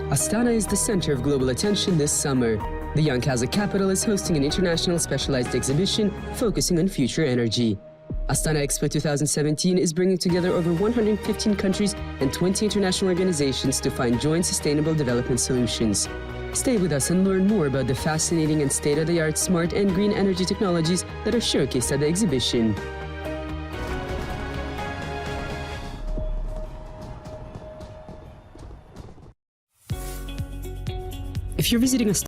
Astana is the center of global attention this summer. The Young Kazakh capital is hosting an international specialized exhibition focusing on future energy. Astana EXPO 2017 is bringing together over 115 countries and 20 international organizations to find joint sustainable development solutions. Stay with us and learn more about the fascinating and state-of-the-art smart and green energy technologies that are showcased at the exhibition. If you're visiting Astana,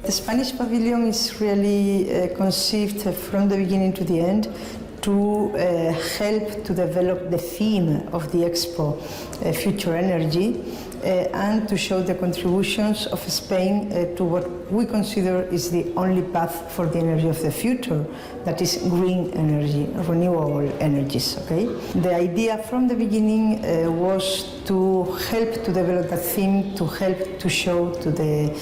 the Spanish pavilion is really conceived from the beginning to the end to help to develop the theme of the Expo, Future Energy, and to show the contributions of Spain to what we consider is the only path for the energy of the future, that is green energy, renewable energies. Okay? The idea from the beginning was to help to develop that theme, to help to show to the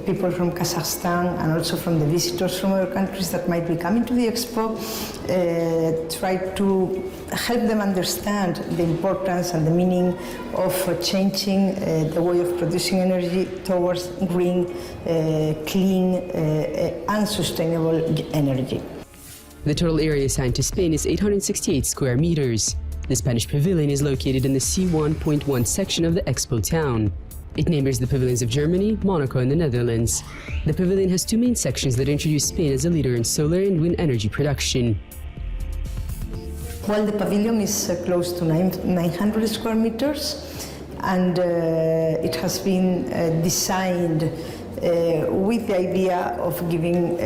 people from Kazakhstan and also from the visitors from other countries that might be coming to the Expo, try to help them understand the importance and the meaning of changing the way of producing energy towards green, clean and sustainable energy. the total area assigned to Spain is 868 square meters. The Spanish pavilion is located in the C1.1 section of the Expo town. It neighbors the pavilions of Germany, Monaco, and the Netherlands. The pavilion has two main sections that introduce Spain as a leader in solar and wind energy production. Well, the pavilion is close to 900 square meters, and it has been designed with the idea of giving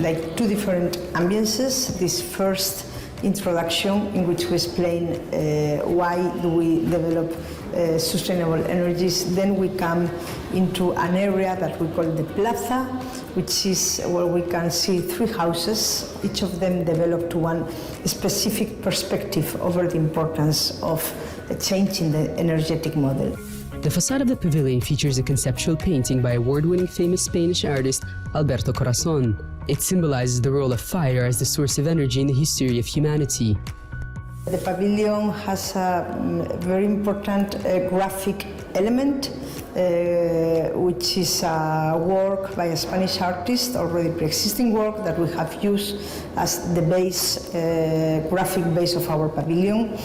like two different ambiances. This first introduction in which we explain why do we develop sustainable energies. Then we come into an area that we call the plaza, which is where we can see three houses, each of them developed to one specific perspective over the importance of changing the energetic model. The facade of the pavilion features a conceptual painting by award-winning famous Spanish artist Alberto Corazon. It symbolizes the role of fire as the source of energy in the history of humanity. The pavilion has a very important graphic element, which is a work by a Spanish artist, already pre-existing work that we have used as the base, graphic base of our pavilion,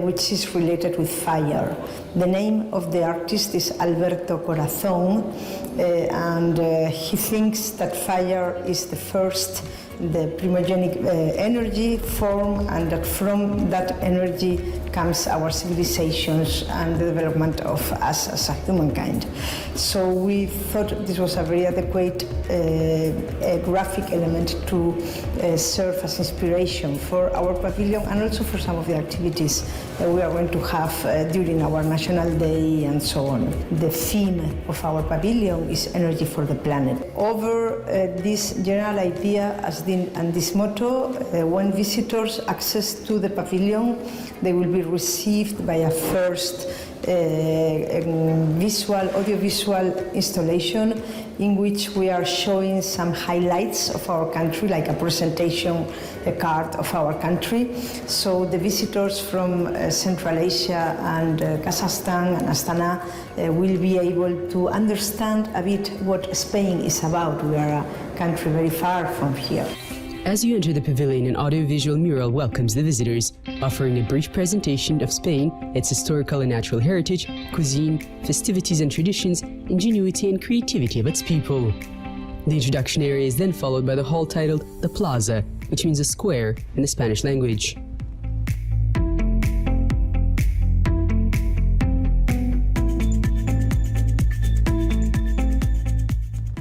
which is related with fire. The name of the artist is Alberto Corazon, and he thinks that fire is the primogenic energy form, and that from that energy comes our civilizations and the development of us as a humankind. So we thought this was a very adequate graphic element to serve as inspiration for our pavilion and also for some of the activities that we are going to have during our National Day and so on. The theme of our pavilion is energy for the planet. Over this general idea and this motto, when visitors access to the pavilion, they will be received by a first audiovisual installation in which we are showing some highlights of our country, like a presentation card of our country. So the visitors from Central Asia and Kazakhstan and Astana will be able to understand a bit what Spain is about. We are a country very far from here. As you enter the pavilion, an audiovisual mural welcomes the visitors, offering a brief presentation of Spain, its historical and natural heritage, cuisine, festivities and traditions, ingenuity and creativity of its people. The introduction area is then followed by the hall titled the Plaza, which means a square in the Spanish language.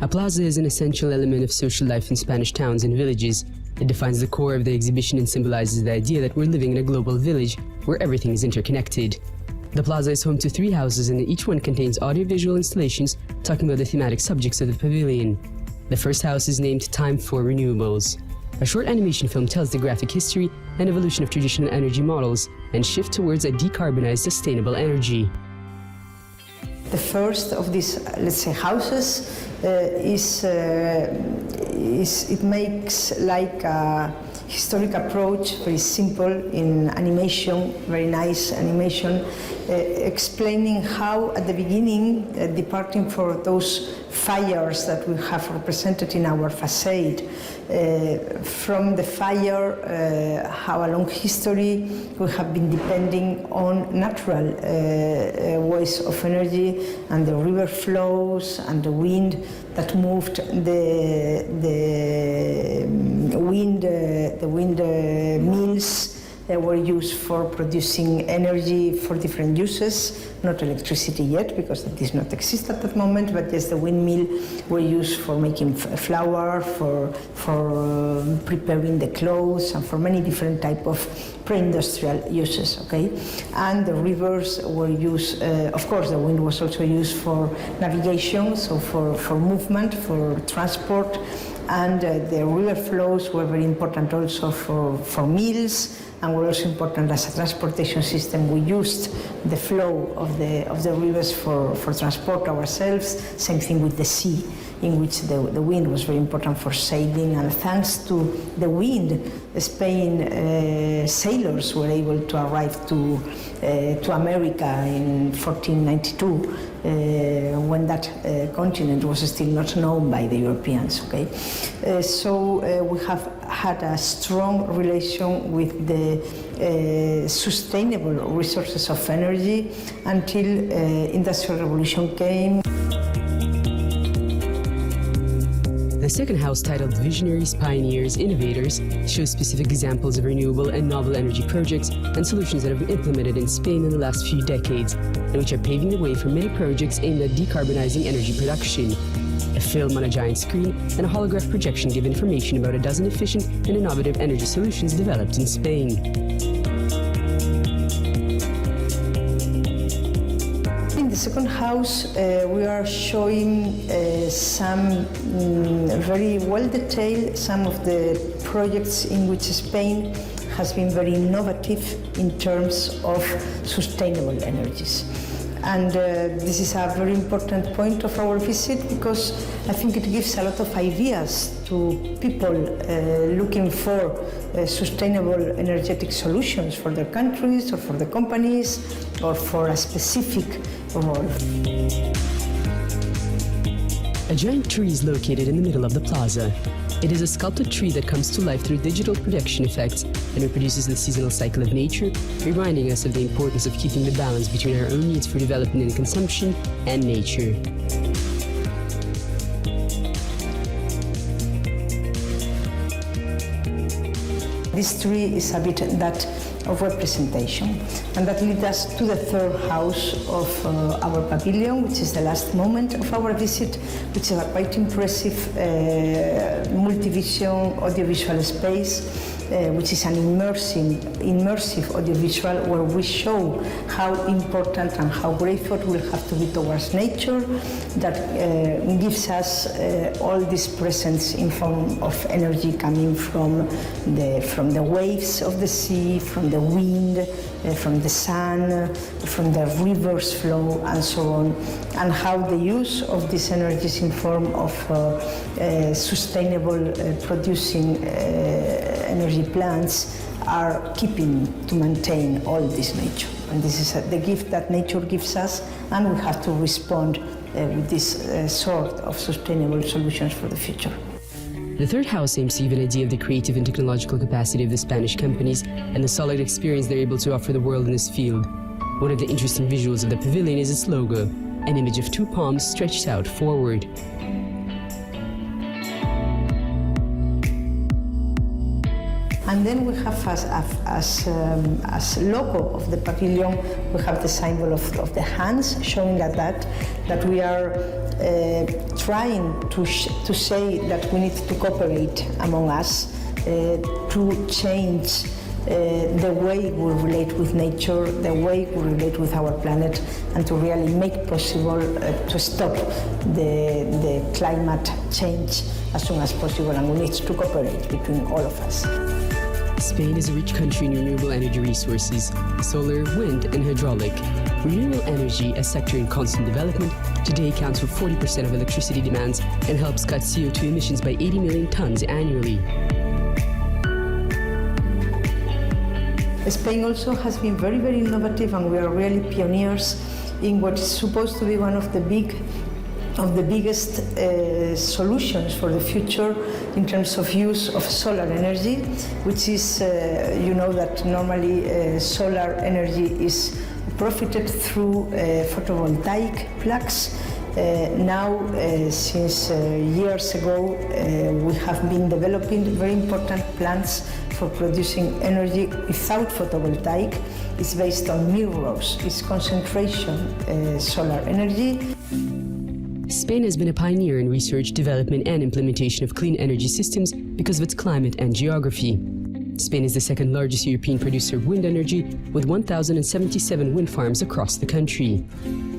A plaza is an essential element of social life in Spanish towns and villages. It defines the core of the exhibition and symbolizes the idea that we're living in a global village where everything is interconnected. The plaza is home to 3 houses and each one contains audiovisual installations talking about the thematic subjects of the pavilion. The first house is named Time for Renewables. A short animation film tells the graphic history and evolution of traditional energy models and shift towards a decarbonized, sustainable energy. The first of these, let's say, houses it makes like a historic approach, very simple in animation, very nice animation, explaining how at the beginning, departing for those fires that we have represented in our facade, from the fire, how a long history we have been depending on natural ways of energy and the river flows and the wind that moved the wind mills were used for producing energy for different uses, not electricity yet because that did not exist at that moment, but yes, the windmill were used for making flour, for preparing the clothes, and for many different type of pre-industrial uses, okay? And the rivers were used, of course, the wind was also used for navigation, so for movement, for transport, and the river flows were very important also for mills, and were also important as a transportation system. We used the flow of the rivers for transport ourselves. Same thing with the sea, in which the wind was very important for sailing, and thanks to the wind, Spain sailors were able to arrive to America in 1492, when that continent was still not known by the Europeans. Okay, so we have had a strong relation with the sustainable resources of energy until Industrial Revolution came. The second house, titled Visionaries, Pioneers, Innovators, shows specific examples of renewable and novel energy projects and solutions that have been implemented in Spain in the last few decades, and which are paving the way for many projects aimed at decarbonizing energy production. A film on a giant screen and a holograph projection give information about a dozen efficient and innovative energy solutions developed in Spain. In the second house, we are showing some very well detailed some of the projects in which Spain has been very innovative in terms of sustainable energies. And this is a very important point of our visit because I think it gives a lot of ideas to people looking for sustainable energetic solutions for their countries or for the companies or for a specific role. A giant tree is located in the middle of the plaza. It is a sculpted tree that comes to life through digital projection effects and reproduces the seasonal cycle of nature, reminding us of the importance of keeping the balance between our own needs for development and consumption and nature. This tree is a bit that of representation, and that leads us to the third house of our pavilion, which is the last moment of our visit, which is a quite impressive multi-vision audiovisual space, which is an immersive audiovisual where we show how important and how grateful we have to be towards nature, that gives us all this presence in form of energy coming from the waves of the sea, from the wind, from the sun, from the river's flow, and so on, and how the use of these energies in form of sustainable producing energy plants are keeping to maintain all this nature. And this is the gift that nature gives us, and we have to respond with this sort of sustainable solutions for the future. The third house aims to give an idea of the creative and technological capacity of the Spanish companies and the solid experience they're able to offer the world in this field. One of the interesting visuals of the pavilion is its logo, an image of two palms stretched out forward. And then we have as logo of the pavilion, we have the symbol of the hands, showing that we are trying to say that we need to cooperate among us to change the way we relate with nature, the way we relate with our planet, and to really make possible to stop the climate change as soon as possible, and we need to cooperate between all of us. Spain is a rich country in renewable energy resources, solar, wind, and hydraulic. Renewable energy, a sector in constant development, today accounts for 40% of electricity demands and helps cut CO2 emissions by 80 million tons annually. Spain also has been very, very innovative, and we are really pioneers in what is supposed to be one of the biggest solutions for the future in terms of use of solar energy, which is, you know that normally solar energy is profited through photovoltaic plugs. Now, since years ago, we have been developing very important plants for producing energy without photovoltaic. It's based on mirrors, it's concentration solar energy. Spain has been a pioneer in research, development, and implementation of clean energy systems because of its climate and geography. Spain is the second largest European producer of wind energy, with 1,077 wind farms across the country.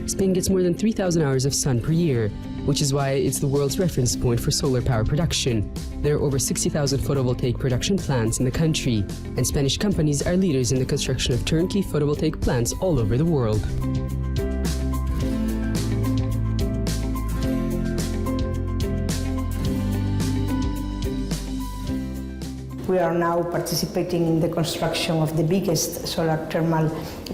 Spain gets more than 3,000 hours of sun per year, which is why it's the world's reference point for solar power production. There are over 60,000 photovoltaic production plants in the country, and Spanish companies are leaders in the construction of turnkey photovoltaic plants all over the world. We are now participating in the construction of the biggest solar thermal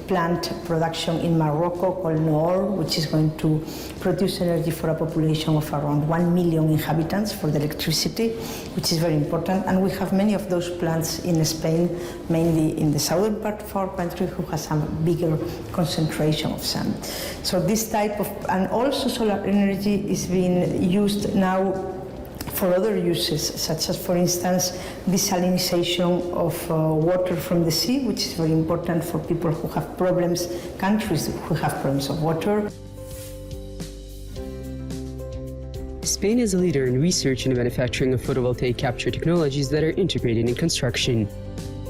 plant production in Morocco called Noor, which is going to produce energy for a population of around 1 million inhabitants for the electricity, which is very important. And we have many of those plants in Spain, mainly in the southern part of our country, who has a bigger concentration of sun. So this type of, and also solar energy is being used now for other uses, such as, for instance, desalination of water from the sea, which is very important for people who have problems, countries who have problems of water. Spain is a leader in research and manufacturing of photovoltaic capture technologies that are integrated in construction.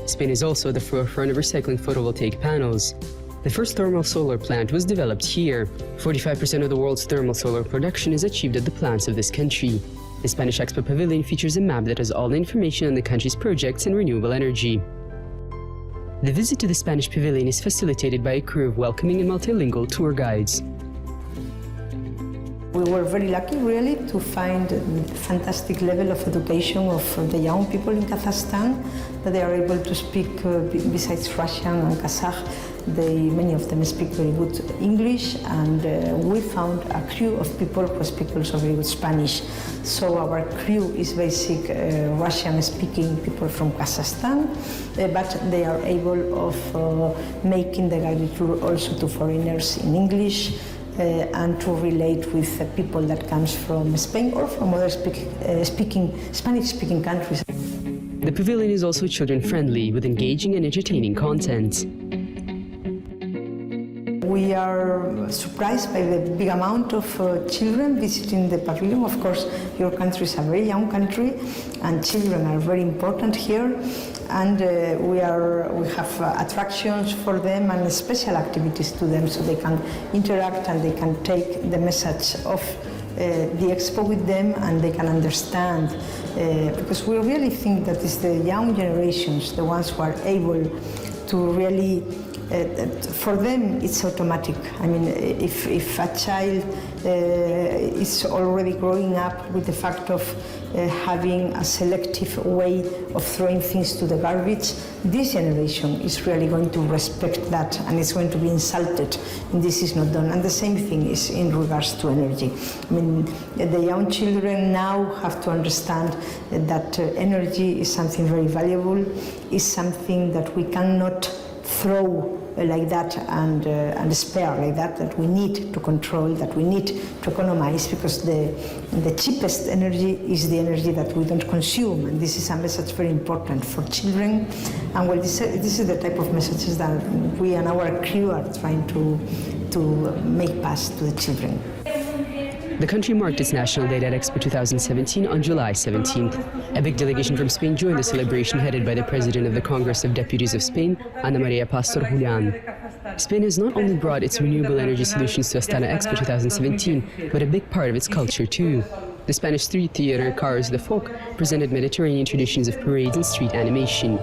Spain is also at the forefront of recycling photovoltaic panels. The first thermal solar plant was developed here. 45% of the world's thermal solar production is achieved at the plants of this country. The Spanish EXPO Pavilion features a map that has all the information on the country's projects in renewable energy. The visit to the Spanish Pavilion is facilitated by a crew of welcoming and multilingual tour guides. We were very lucky, really, to find a fantastic level of education of the young people in Kazakhstan, that they are able to speak, besides Russian and Kazakh, many of them speak very good English, and we found a crew of people who speak also very good Spanish. So our crew is basic Russian-speaking people from Kazakhstan, but they are able of making the guided tour also to foreigners in English, and to relate with people that comes from Spain or from other Spanish-speaking countries. The pavilion is also children-friendly, with engaging and entertaining content. We are surprised by the big amount of children visiting the pavilion. Of course, your country is a very young country, and children are very important here. And we have attractions for them and special activities to them, so they can interact and they can take the message of the Expo with them, and they can understand. Because we really think that it's the young generations, the ones who are able to really. For them, it's automatic. I mean, if a child is already growing up with the fact of having a selective way of throwing things to the garbage, this generation is really going to respect that, and it's going to be insulted if this is not done. And the same thing is in regards to energy. I mean, the young children now have to understand that energy is something very valuable, is something that we cannot throw like that and spare like that we need to control, that we need to economize, because the cheapest energy is the energy that we don't consume, and this is a message very important for children. And well, this is the type of messages that we and our crew are trying to make pass to the children. The country marked its National Day at EXPO 2017 on July 17th. A big delegation from Spain joined the celebration, headed by the President of the Congress of Deputies of Spain, Ana Maria Pastor Julián. Spain has not only brought its renewable energy solutions to Astana EXPO 2017, but a big part of its culture too. The Spanish street theater Cars de Folk presented Mediterranean traditions of parades and street animation.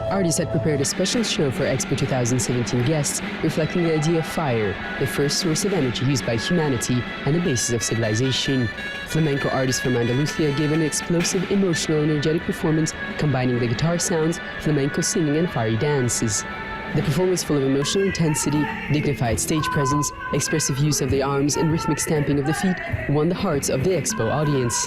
Artists had prepared a special show for EXPO 2017 guests, reflecting the idea of fire, the first source of energy used by humanity and the basis of civilization. Flamenco artists from Andalusia gave an explosive, emotional, energetic performance, combining the guitar sounds, flamenco singing, and fiery dances. The performance, full of emotional intensity, dignified stage presence, expressive use of the arms, and rhythmic stamping of the feet, won the hearts of the EXPO audience.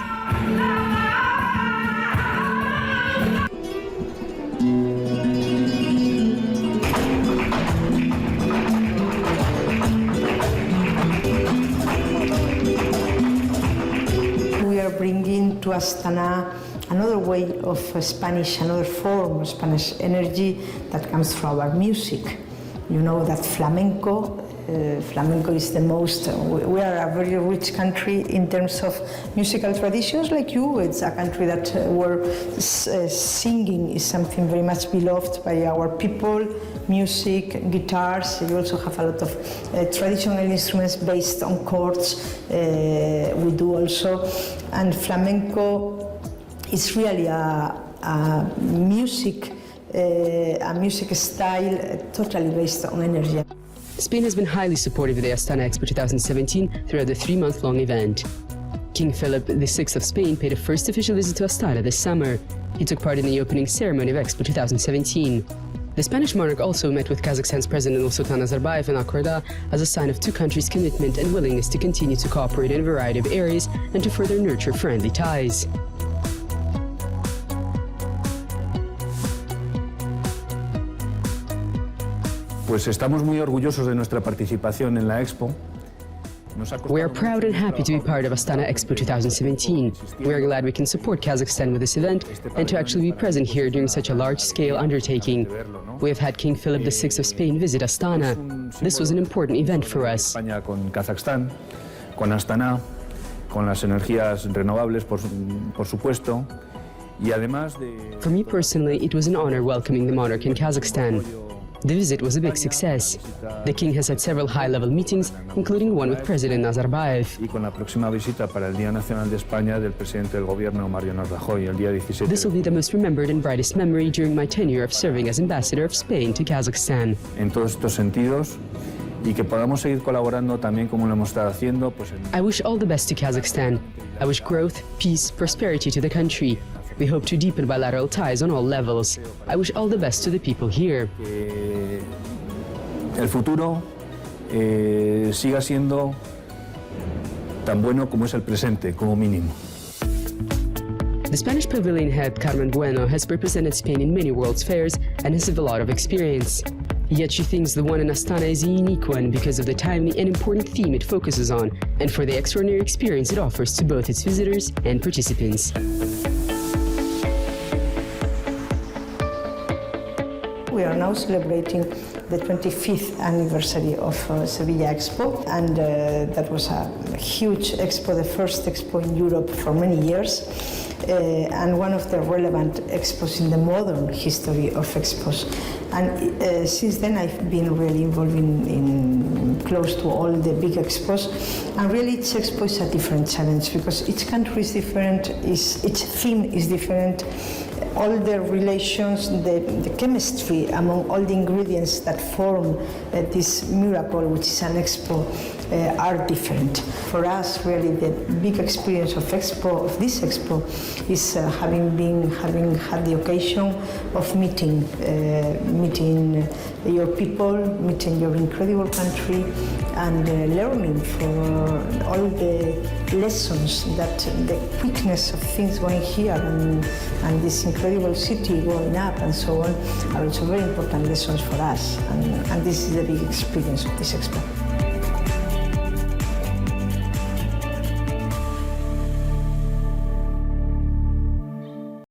Bringing to Astana another way of Spanish, another form of Spanish energy that comes from our music. You know that flamenco is the most, we are a very rich country in terms of musical traditions like you. It's a country that where singing is something very much beloved by our people. Music, guitars, you also have a lot of traditional instruments based on chords, we do also. And flamenco is really a music style totally based on energy. Spain has been highly supportive of the Astana EXPO 2017 throughout the 3-month-long event. King Philip VI of Spain paid a first official visit to Astana this summer. He took part in the opening ceremony of EXPO 2017. The Spanish monarch also met with Kazakhstan's President Nursultan Nazarbayev in Akorda as a sign of two countries' commitment and willingness to continue to cooperate in a variety of areas and to further nurture friendly ties. Pues estamos muy orgullosos de nuestra participación en la Expo. We are proud and happy to be part of Astana EXPO 2017. We are glad we can support Kazakhstan with this event and to actually be present here during such a large-scale undertaking. We have had King Philip VI of Spain visit Astana. This was an important event for us. España con Kazajstán, con Astana, con las energías renovables, por supuesto, y además de... For me personally, it was an honor welcoming the monarch in Kazakhstan. The visit was a big success. The king has had several high-level meetings, including one with President Nazarbayev. Y con la próxima visita para el Día Nacional de España del presidente del gobierno, Mariano Rajoy, el día 17. This will be the most remembered and brightest memory during my tenure of serving as ambassador of Spain to Kazakhstan. En todos estos sentidos, y que podamos seguir colaborando también como lo hemos estado haciendo. Pues I wish all the best to Kazakhstan. I wish growth, peace, prosperity to the country. We hope to deepen bilateral ties on all levels. I wish all the best to the people here. El futuro siga siendo tan bueno como es el presente, como mínimo. The Spanish pavilion head Carmen Bueno has represented Spain in many World's fairs and has a lot of experience. Yet she thinks the one in Astana is a unique one because of the timely and important theme it focuses on, and for the extraordinary experience it offers to both its visitors and participants. We are now celebrating the 25th anniversary of Sevilla Expo, and that was a huge expo, the first expo in Europe for many years, and one of the relevant expos in the modern history of expos. And since then I've been really involved in close to all the big expos, and really each expo is a different challenge because each country is different, each theme is different. All the relations, the chemistry among all the ingredients that form this miracle, which is an expo, are different. For us, really, the big experience of this expo, is having had the occasion of meeting your people, meeting your incredible country, and learning for all the lessons that the quickness of things going here and this incredible city going up and so on are also very important lessons for us. And this is the big experience of this expo.